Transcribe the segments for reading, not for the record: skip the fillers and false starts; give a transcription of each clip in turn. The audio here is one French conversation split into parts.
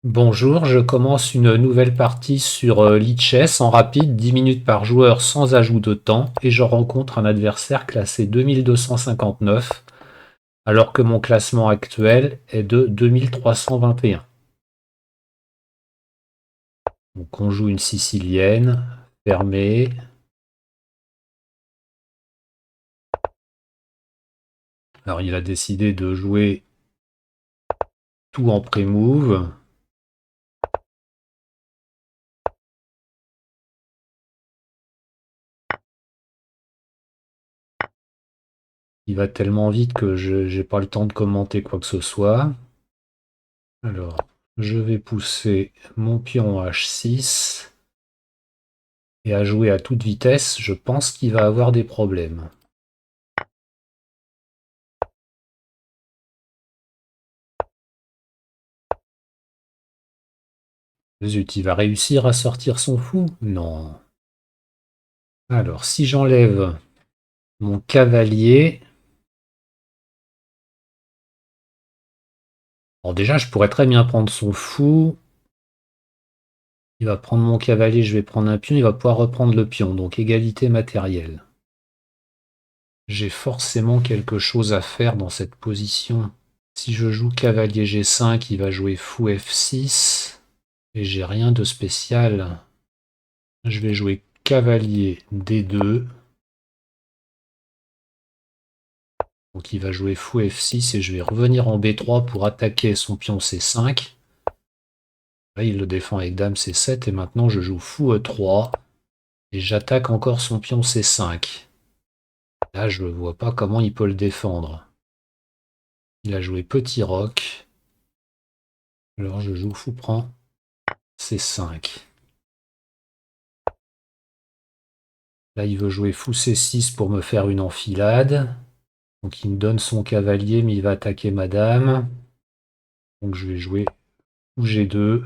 Bonjour, je commence une nouvelle partie sur Lichess en rapide, 10 minutes par joueur sans ajout de temps, et je rencontre un adversaire classé 2259, alors que mon classement actuel est de 2321. Donc on joue une sicilienne, fermée. Alors il a décidé de jouer tout en pré-move. Il va tellement vite que je n'ai pas le temps de commenter quoi que ce soit. Alors, je vais pousser mon pion H6. Et à jouer à toute vitesse, je pense qu'il va avoir des problèmes. Zut, il va réussir à sortir son fou? Non. Alors, si j'enlève mon cavalier... Bon, déjà, je pourrais très bien prendre son fou. Il va prendre mon cavalier, je vais prendre un pion, il va pouvoir reprendre le pion. Donc, égalité matérielle. J'ai forcément quelque chose à faire dans cette position. Si je joue cavalier G5, il va jouer fou F6. Et j'ai rien de spécial. Je vais jouer cavalier D2. Donc il va jouer fou F6 et je vais revenir en B3 pour attaquer son pion C5. Là, il le défend avec dame C7 et maintenant je joue fou E3 et j'attaque encore son pion C5. Là, je ne vois pas comment il peut le défendre. Il a joué petit roc. Alors je joue fou prend C5. Là, il veut jouer fou C6 pour me faire une enfilade. Donc il me donne son cavalier, mais il va attaquer ma dame. Donc je vais jouer fou G2.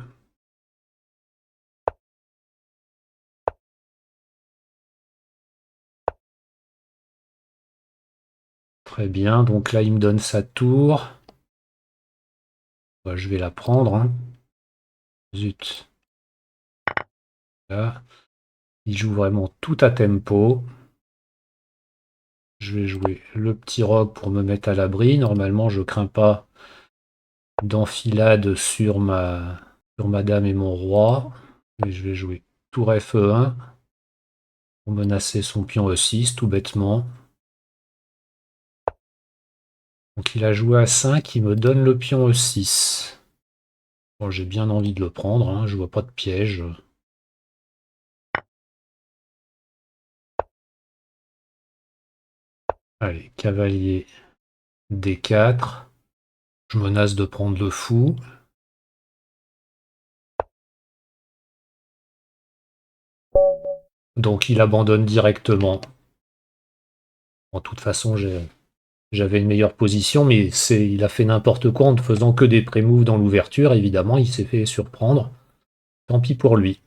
Très bien, donc là il me donne sa tour. Bah, je vais la prendre, hein. Zut. Là, il joue vraiment tout à tempo. Je vais jouer le petit roc pour me mettre à l'abri. Normalement, je crains pas d'enfilade sur ma dame et mon roi. Mais je vais jouer tour Fe1 pour menacer son pion E6, tout bêtement. Donc il a joué A5, il me donne le pion E6. Bon, j'ai bien envie de le prendre, hein, je vois pas de piège. Allez, cavalier D4. Je menace de prendre le fou. Donc il abandonne directement. En toute façon, j'avais une meilleure position, mais il a fait n'importe quoi en ne faisant que des pré-moves dans l'ouverture. Évidemment, il s'est fait surprendre. Tant pis pour lui.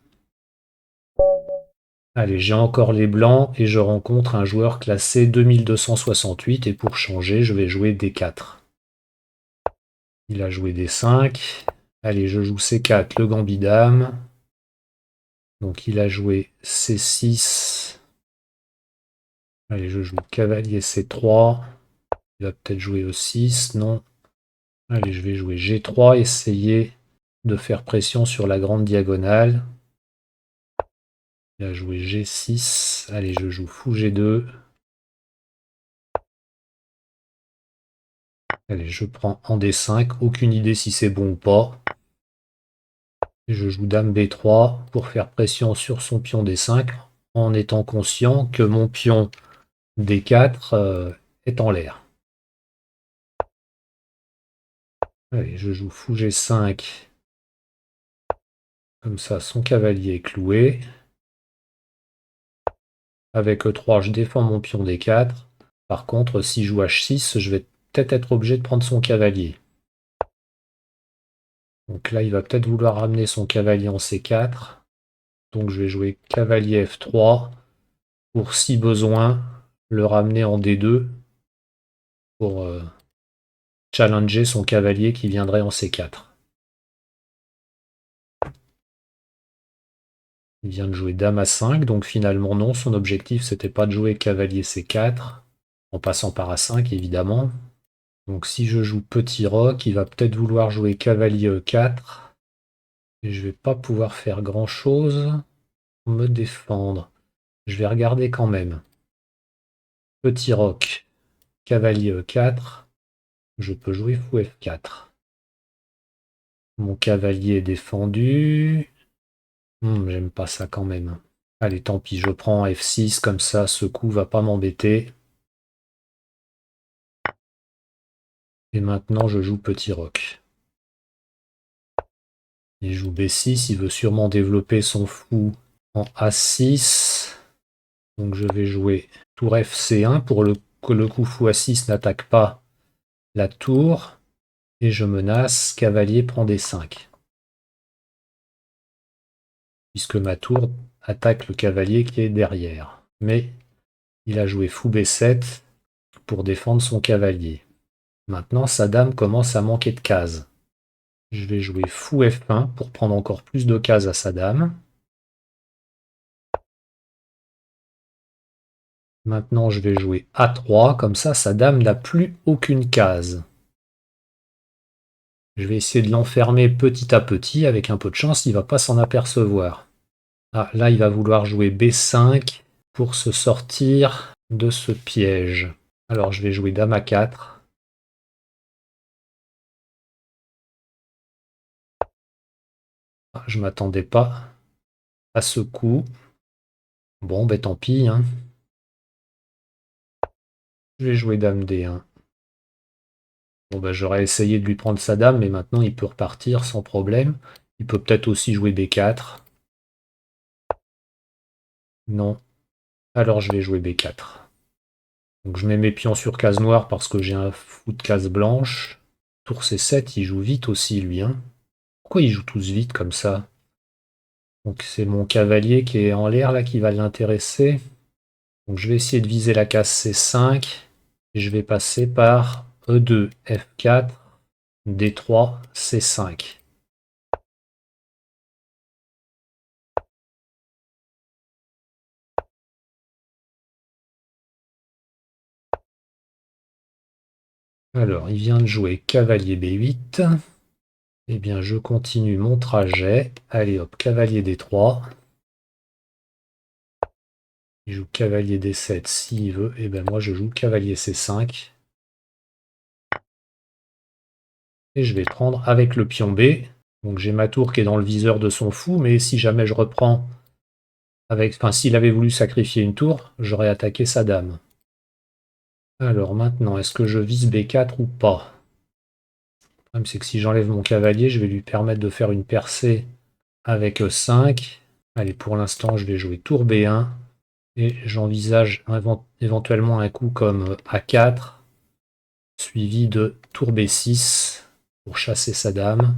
Allez, j'ai encore les blancs et je rencontre un joueur classé 2268 et pour changer, je vais jouer D4. Il a joué D5. Allez, je joue C4, le gambit dame. Donc il a joué C6. Allez, je joue cavalier C3. Il va peut-être jouer E6, non. Allez, je vais jouer G3, essayer de faire pression sur la grande diagonale. Il a joué G6. Allez, je joue fou G2. Allez, je prends en D5. Aucune idée si c'est bon ou pas. Et je joue dame B3 pour faire pression sur son pion D5 en étant conscient que mon pion D4 est en l'air. Allez, je joue fou G5. Comme ça, son cavalier est cloué. Avec E3, je défends mon pion D4. Par contre, si je joue H6, je vais peut-être être obligé de prendre son cavalier. Donc là, il va peut-être vouloir ramener son cavalier en C4. Donc je vais jouer cavalier F3 pour, si besoin, le ramener en D2 pour challenger son cavalier qui viendrait en C4. Il vient de jouer dame à 5, donc finalement non, son objectif c'était pas de jouer cavalier C4, en passant par A5 évidemment. Donc si je joue petit roc, il va peut-être vouloir jouer cavalier E4. Et je vais pas pouvoir faire grand chose pour me défendre. Je vais regarder quand même. Petit roc, cavalier E4, je peux jouer fou F4. Mon cavalier est défendu. J'aime pas ça quand même. Allez, tant pis, je prends F6, comme ça, ce coup va pas m'embêter. Et maintenant, je joue petit roc. Il joue B6, il veut sûrement développer son fou en A6. Donc je vais jouer tour FC1 pour que le coup fou A6 n'attaque pas la tour. Et je menace cavalier prend D5. Puisque ma tour attaque le cavalier qui est derrière. Mais il a joué fou B7 pour défendre son cavalier. Maintenant, sa dame commence à manquer de cases. Je vais jouer fou F1 pour prendre encore plus de cases à sa dame. Maintenant, je vais jouer A3, comme ça, sa dame n'a plus aucune case. Je vais essayer de l'enfermer petit à petit, avec un peu de chance, il ne va pas s'en apercevoir. Ah, là, il va vouloir jouer B5 pour se sortir de ce piège. Alors, je vais jouer dame A4. Ah, je m'attendais pas à ce coup. Bon, ben tant pis, hein. Je vais jouer dame D1. Bon, ben, j'aurais essayé de lui prendre sa dame, mais maintenant il peut repartir sans problème. Il peut peut-être aussi jouer B4. Non. Alors je vais jouer B4. Donc je mets mes pions sur case noire parce que j'ai un fou de case blanche. Tour C7, il joue vite aussi, lui, hein. Pourquoi ils jouent tous vite comme ça? Donc c'est mon cavalier qui est en l'air là qui va l'intéresser. Donc je vais essayer de viser la case C5. Et je vais passer par E2, F4, D3, C5. Alors, il vient de jouer cavalier B8. Eh bien, je continue mon trajet. Allez hop, cavalier D3. Il joue cavalier D7 s'il veut. Et bien moi, je joue cavalier C5. Et je vais prendre avec le pion B. Donc j'ai ma tour qui est dans le viseur de son fou. Mais si jamais je reprends avec... Enfin, s'il avait voulu sacrifier une tour, j'aurais attaqué sa dame. Alors maintenant, est-ce que je vise B4 ou pas? Le problème, c'est que si j'enlève mon cavalier, je vais lui permettre de faire une percée avec E5. Allez, pour l'instant, je vais jouer tour B1. Et j'envisage éventuellement un coup comme A4, suivi de tour B6 pour chasser sa dame.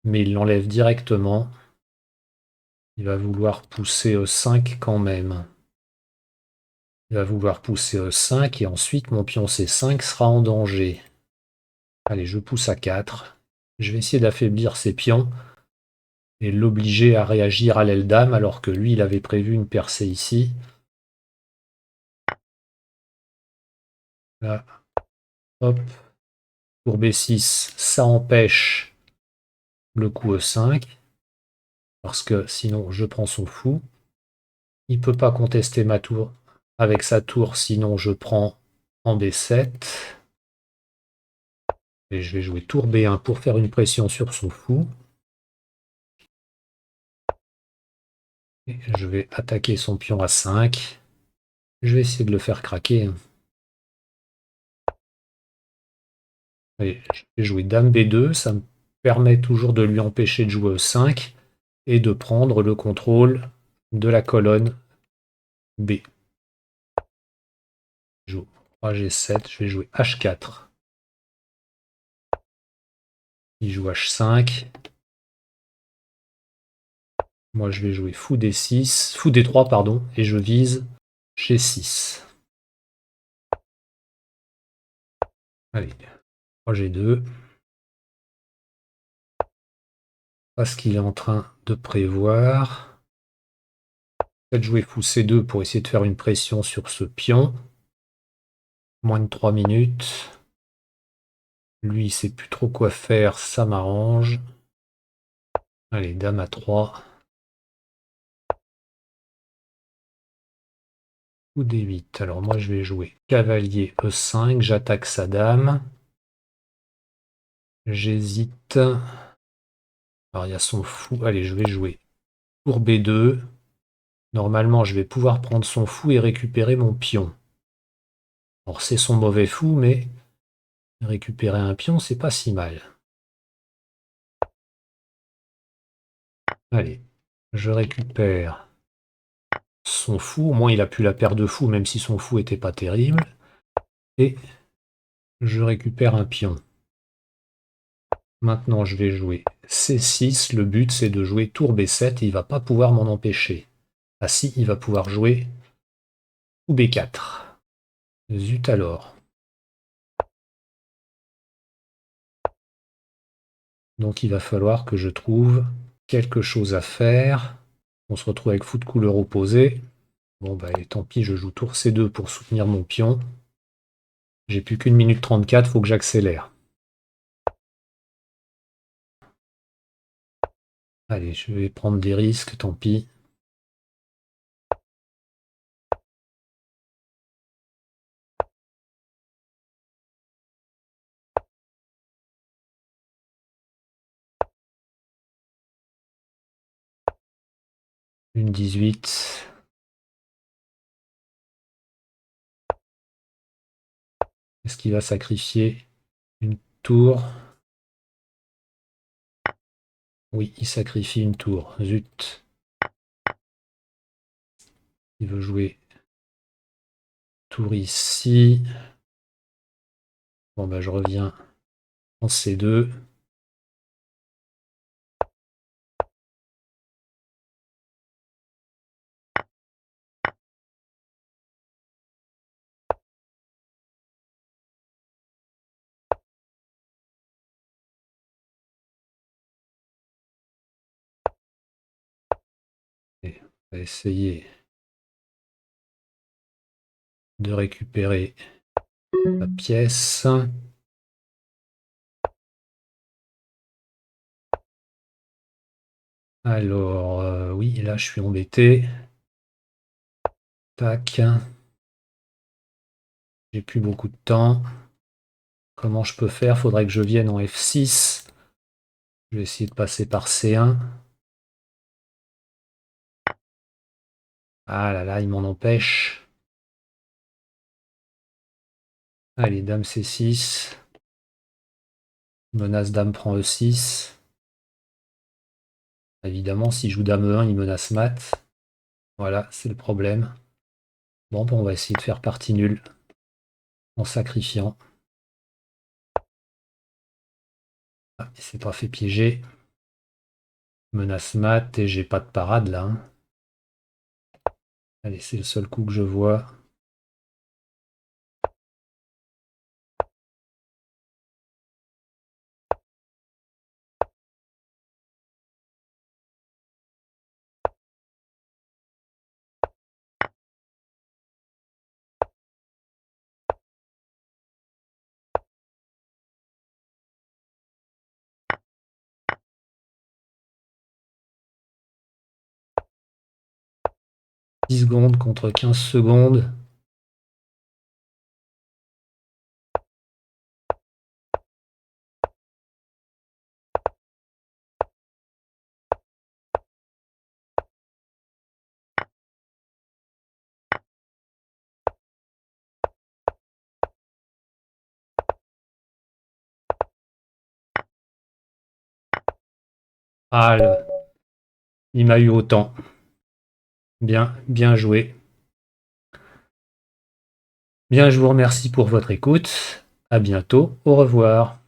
Mais il l'enlève directement. Il va vouloir pousser E5 quand même. Il va vouloir pousser E5 et ensuite mon pion C5 sera en danger. Allez, je pousse A4. Je vais essayer d'affaiblir ses pions et l'obliger à réagir à l'aile dame alors que lui, il avait prévu une percée ici. Là, hop. Pour B6, ça empêche le coup E5. Parce que sinon, je prends son fou. Il ne peut pas contester ma tour avec sa tour, sinon je prends en B7. Et je vais jouer tour B1 pour faire une pression sur son fou. Et je vais attaquer son pion A5. Je vais essayer de le faire craquer. Et je vais jouer dame B2. Ça me permet toujours de lui empêcher de jouer E5 et de prendre le contrôle de la colonne B. Je joue roi G7. Je vais jouer H4. Il joue H5. Moi, je vais jouer fou D6, fou D3, pardon, et je vise G6. Allez, roi G2. Pas ce qu'il est en train de prévoir. Peut-être jouer fou C2 pour essayer de faire une pression sur ce pion. Moins de 3 minutes. Lui, il sait plus trop quoi faire, ça m'arrange. Allez, dame à 3. Ou D8. Alors moi, je vais jouer cavalier E5. J'attaque sa dame. J'hésite. Alors, il y a son fou. Allez, je vais jouer tour B2. Normalement, je vais pouvoir prendre son fou et récupérer mon pion. Alors, c'est son mauvais fou, mais récupérer un pion, c'est pas si mal. Allez, je récupère son fou. Au moins, il a plus la paire de fous, même si son fou était pas terrible. Et je récupère un pion. Maintenant, je vais jouer C6. Le but, c'est de jouer tour B7 et il va pas pouvoir m'en empêcher. Ah si, il va pouvoir jouer ou B4. Zut alors. Donc il va falloir que je trouve quelque chose à faire. On se retrouve avec fou de couleur opposée. Bon bah et tant pis, je joue tour C2 pour soutenir mon pion. J'ai plus qu'une minute 34, faut que j'accélère. Allez, je vais prendre des risques, tant pis. Une 18. Est-ce qu'il va sacrifier une tour? Oui, il sacrifie une tour. Zut. Il veut jouer tour ici. Bon bah je reviens en C2. Et on va essayer de récupérer la pièce. Alors, oui, là je suis embêté. Tac. J'ai plus beaucoup de temps. Comment je peux faire? Faudrait que je vienne en F6. Je vais essayer de passer par C1. Ah là là, il m'en empêche. Allez, dame C6. Menace dame prend E6. Évidemment, s'il joue dame E1, il menace mat. Voilà, c'est le problème. Bon, on va essayer de faire partie nulle en sacrifiant. Ah, il s'est pas fait piéger. Menace mat et j'ai pas de parade là, hein. Allez, c'est le seul coup que je vois. « 10 secondes contre 15 secondes. Ah, il m'a eu autant. Bien, bien joué. Bien, je vous remercie pour votre écoute. À bientôt. Au revoir.